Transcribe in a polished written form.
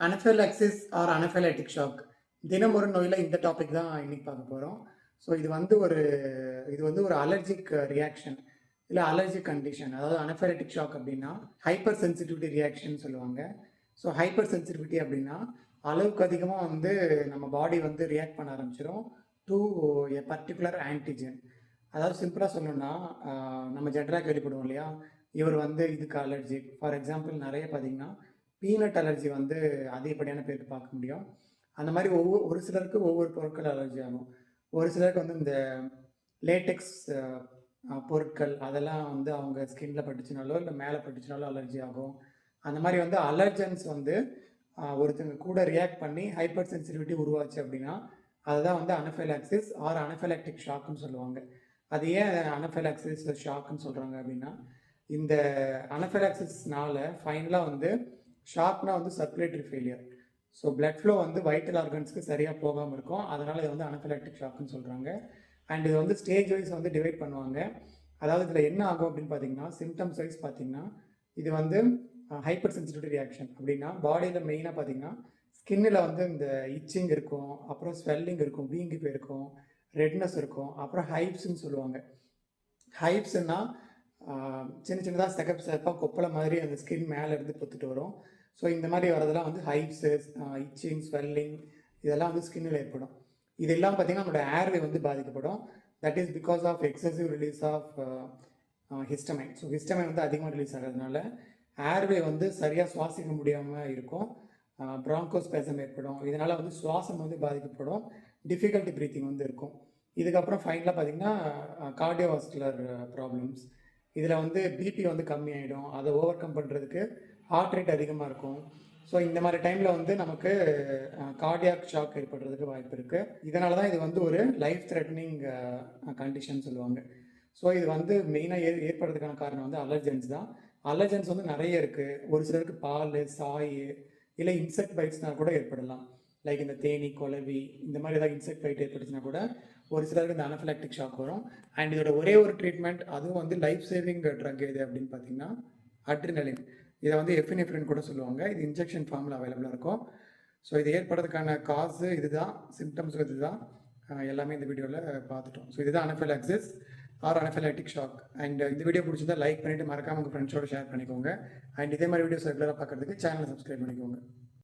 அனஃபைலாக்சிஸ் R அனஃபைலாக்டிக் shock தினம் ஒரு நோயில் இந்த டாபிக் தான் இன்னைக்கு பார்க்க போகிறோம். ஸோ இது வந்து ஒரு அலர்ஜிக் ரியாக்ஷன் இல்லை அலர்ஜிக் கண்டிஷன். அதாவது அனஃபைலாக்டிக் ஷாக் அப்படின்னா ஹைப்பர் சென்சிட்டிவிட்டி ரியாக்ஷன் சொல்லுவாங்க. ஸோ ஹைப்பர் சென்சிட்டிவிட்டி அப்படின்னா அளவுக்கு அதிகமாக வந்து நம்ம பாடி வந்து ரியாக்ட் பண்ண ஆரம்பிச்சிடும் டு எ பர்டிகுலர் ஆன்டிஜன். அதாவது சிம்பிளாக சொல்லணும்னா நம்ம ஜென்ரலாக கேள்விப்படுவோம் இல்லையா, இவர் வந்து இதுக்கு அலர்ஜிக். ஃபார் எக்ஸாம்பிள் நிறைய பார்த்தீங்கன்னா பீனட் அலர்ஜி வந்து அதிகப்படியான பேருக்கு பார்க்க முடியும். அந்த மாதிரி ஒரு சிலருக்கு ஒவ்வொரு பொருட்கள் அலர்ஜி ஆகும். ஒரு சிலருக்கு வந்து இந்த லேட்டெக்ஸ் பொருட்கள் அதெல்லாம் வந்து அவங்க ஸ்கின்ல பட்டுச்சுனாலோ இல்லை மேலே பட்டுச்சுனாலோ அலர்ஜி ஆகும். அந்த மாதிரி வந்து அலர்ஜன்ஸ் வந்து ஒருத்தங்க கூட ரியாக்ட் பண்ணி ஹைப்பர் சென்சிட்டிவிட்டி உருவாச்சு அப்படின்னா அதுதான் வந்து அனஃபைலாக்சிஸ் ஆர் அனஃபைலாக்டிக் ஷாக்குன்னு சொல்லுவாங்க. அது ஏன் அனஃபைலாக்சிஸ் ஷாக்குன்னு சொல்கிறாங்க அப்படின்னா, இந்த அனஃபைலாக்சிஸ்னால ஃபைனலாக வந்து ஷாக்னா வந்து circulatory failure. So blood flow வந்து வைட்டல் ஆர்கன்ஸ்க்கு சரியாக போகாமல் இருக்கும். அதனால் இது வந்து அனஃபைலாக்டிக் ஷாக்குன்னு சொல்கிறாங்க. அண்ட் இது வந்து ஸ்டேஜ் வைஸ் வந்து டிவைட் பண்ணுவாங்க. அதாவது இதில் என்ன ஆகும் அப்படின்னு பார்த்தீங்கன்னா, சிம்டம்ஸ் வைஸ் பார்த்தீங்கன்னா இது வந்து ஹைப்பர் சென்சிட்டிவிட்டி ரியாக்ஷன் அப்படின்னா பாடியில் மெயினாக பார்த்தீங்கன்னா ஸ்கின்னில் வந்து இந்த இச்சிங் இருக்கும், அப்புறம் ஸ்வெல்லிங் இருக்கும், வீங்கி போயிருக்கும், ரெட்னஸ் இருக்கும், அப்புறம் ஹைப்ஸ்ன்னு சொல்லுவாங்க. ஹைப்ஸ்ன்னா சின்ன சின்னதாக செகப்பாக கொப்பளை மாதிரி அந்த ஸ்கின் மேலே இருந்து பொத்துட்டு வரும். ஸோ இந்த மாதிரி வரதெல்லாம் வந்து ஹைப்ஸஸ், இச்சிங், ஸ்வெல்லிங் இதெல்லாம் வந்து ஸ்கின்னில் ஏற்படும். இதெல்லாம் பார்த்திங்கன்னா நம்மளோட ஏர்வே வந்து பாதிக்கப்படும். That is because of excessive release of histamine. So histamine வந்து அதிகமாக ரிலீஸ் ஆகிறதுனால ஏர்வே வந்து சரியாக சுவாசிக்க முடியாமல் இருக்கும். ப்ராங்கோஸ்பேசம் ஏற்படும். இதனால் வந்து சுவாசம் வந்து பாதிக்கப்படும். டிஃபிகல்ட்டி ப்ரீத்திங் வந்து இருக்கும். இதுக்கப்புறம் ஃபைனலாக பார்த்திங்கன்னா கார்டியோவாஸ்குலர் ப்ராப்ளம்ஸ். இதில் வந்து பிபி வந்து கம்மியாயிடும். அதை ஓவர் கம் பண்ணுறதுக்கு ஹார்ட் ரேட் அதிகமாக இருக்கும். ஸோ இந்த மாதிரி டைமில் வந்து நமக்கு கார்டியாக் ஷாக் ஏற்படுறதுக்கு வாய்ப்பு இருக்குது. இதனால தான் இது வந்து ஒரு லைஃப் த்ரெட்டனிங் கண்டிஷன் சொல்லுவாங்க. ஸோ இது வந்து மெயினாக ஏற்படுறதுக்கான காரணம் வந்து அலர்ஜென்ஸ் தான். அலர்ஜென்ஸ் வந்து நிறைய இருக்குது. ஒரு சிலருக்கு பால், சாய் இல்லை இன்செக்ட் பைட்ஸ்னால் கூட ஏற்படலாம். லைக் இந்த தேனி, குளவி இந்த மாதிரி ஏதாவது இன்செக்ட் பைட் ஏற்பட்டுச்சுன்னா கூட ஒரு சிலருக்கு இந்த அனஃபிலாக்டிக் ஷாக் வரும். அண்ட் இதோட ஒரே ஒரு ட்ரீட்மெண்ட், அதுவும் வந்து லைஃப் சேவிங் ட்ரக் எது அப்படின்னு பார்த்தீங்கன்னா அட்ரினலின். இதை வந்து எஃபினெஃப்ரின் கூட சொல்லுவாங்க. இது இன்ஜெக்ஷன் ஃபார்மில் அவைலபிளாக இருக்கும். ஸோ இது ஏற்படுறதுக்கான காசு இதுதான், சிம்டம்ஸ் இதுதான், எல்லாமே இந்த வீடியோவில் பார்த்துட்டோம். ஸோ இதுதான் அனஃபிலாக்சிஸ் ஆர் அனஃபிலாக்டிக் ஷாக். அண்ட் இந்த வீடியோ பிடிச்சிருந்தா லைக் பண்ணிவிட்டு மறக்காம உங்கள் ஃப்ரெண்ட்ஸோட ஷேர் பண்ணிக்கோங்க. அண்ட் இதே மாதிரி வீடியோஸ் ரெகுலராக பார்க்குறதுக்கு சேனலை சப்ஸ்கிரைப் பண்ணிக்கோங்க.